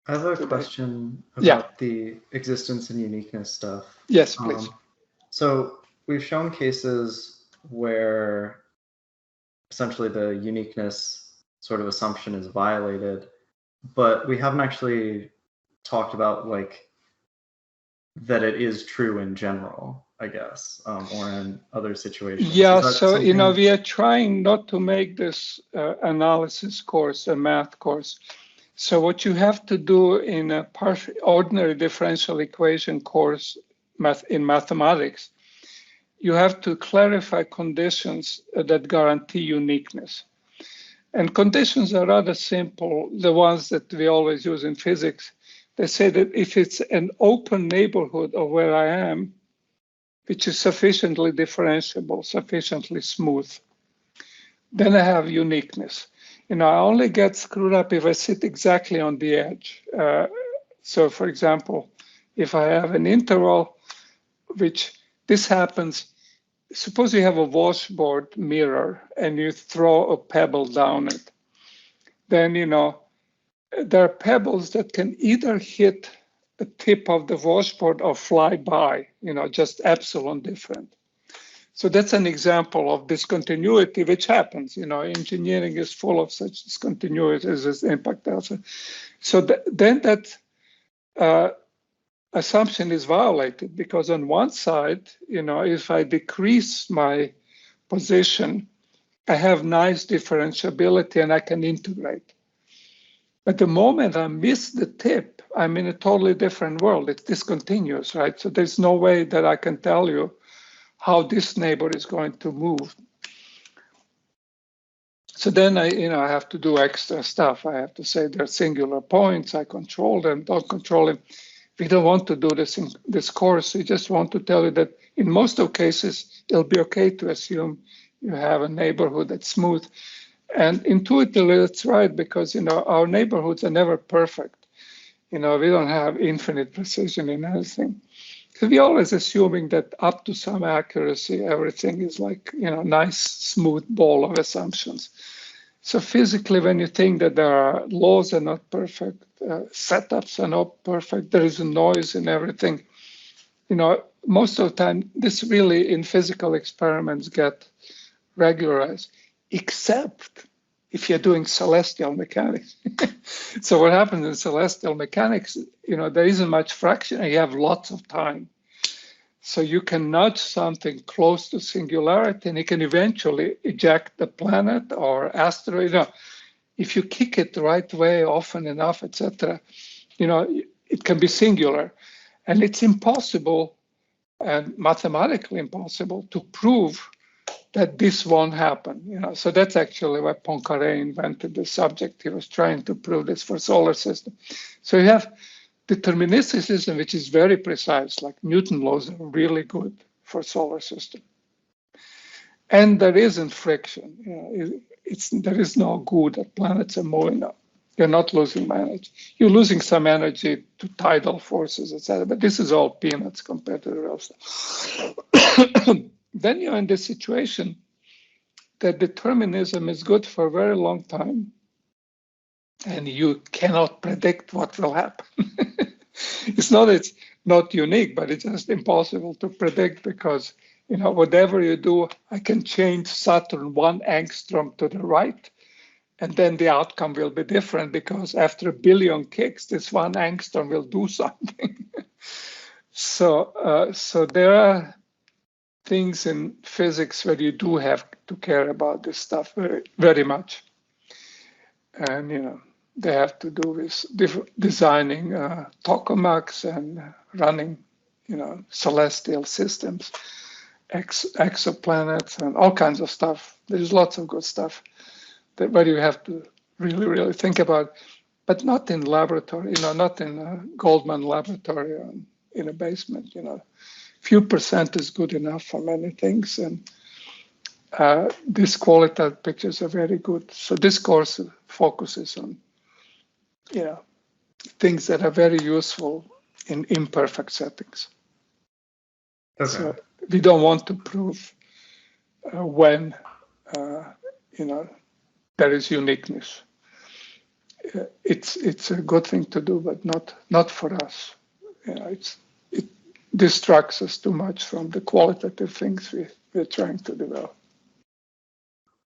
I have a today. question Yeah. about the existence and uniqueness stuff. Yes, please. So we've shown cases where essentially the uniqueness sort of assumption is violated, but we haven't actually talked about like that it is true in general, I guess, or in other situations. Yeah, Is that so something? we are trying not to make this analysis course a math course. So what you have to do in a ordinary differential equation course in mathematics, you have to clarify conditions that guarantee uniqueness. And conditions are rather simple, the ones that we always use in physics. They say that if it's an open neighborhood of where I am, which is sufficiently differentiable, sufficiently smooth, then I have uniqueness. I only get screwed up if I sit exactly on the edge. So for example, if I have an interval, which this happens, suppose you have a washboard mirror and you throw a pebble down it. Then, there are pebbles that can either hit the tip of the washboard or fly by, just epsilon different. So that's an example of discontinuity, which happens. Engineering is full of such discontinuities as impact alpha. So then that assumption is violated because on one side, if I decrease my position, I have nice differentiability and I can integrate. But the moment I miss the tip, I'm in a totally different world. It's discontinuous, right? So there's no way that I can tell you how this neighbor is going to move. So then I have to do extra stuff. I have to say they're singular points. I control them, don't control them. We don't want to do this in this course. We just want to tell you that in most of cases, it'll be okay to assume you have a neighborhood that's smooth. And intuitively, that's right, because our neighborhoods are never perfect. We don't have infinite precision in anything. So we're always assuming that up to some accuracy, everything is like, nice, smooth ball of assumptions. So physically, when you think that there are laws are not perfect, setups are not perfect, there is a noise in everything, most of the time, this really in physical experiments get regularized, except if you're doing celestial mechanics. So what happens in celestial mechanics, there isn't much fraction and you have lots of time. So you can nudge something close to singularity and it can eventually eject the planet or asteroid. If you kick it the right way often enough, etc., it can be singular. And it's impossible and mathematically impossible to prove that this won't happen. So that's actually why Poincaré invented the subject. He was trying to prove this for solar system. So you have deterministicism, which is very precise, like Newton laws are really good for solar system. And there isn't friction. There is no good that planets are moving up. You're not losing energy. You're losing some energy to tidal forces, etc. But this is all peanuts compared to the real stuff. Then you're in this situation that determinism is good for a very long time, and you cannot predict what will happen. It's not unique, but it's just impossible to predict because whatever you do, I can change Saturn 1 angstrom to the right, and then the outcome will be different because after a billion kicks, this 1 angstrom will do something. So there are things in physics where you do have to care about this stuff very, very much. And, they have to do with designing tokamaks and running, celestial systems, exoplanets and all kinds of stuff. There's lots of good stuff where you have to really, really think about, but not in laboratory, not in a Goldman laboratory or in a basement, Few percent is good enough for many things, and these qualitative pictures are very good. So this course focuses on, things that are very useful in imperfect settings. Okay. So we don't want to prove when, there is uniqueness. it's a good thing to do, but not for us. It distracts us too much from the qualitative things we're trying to develop.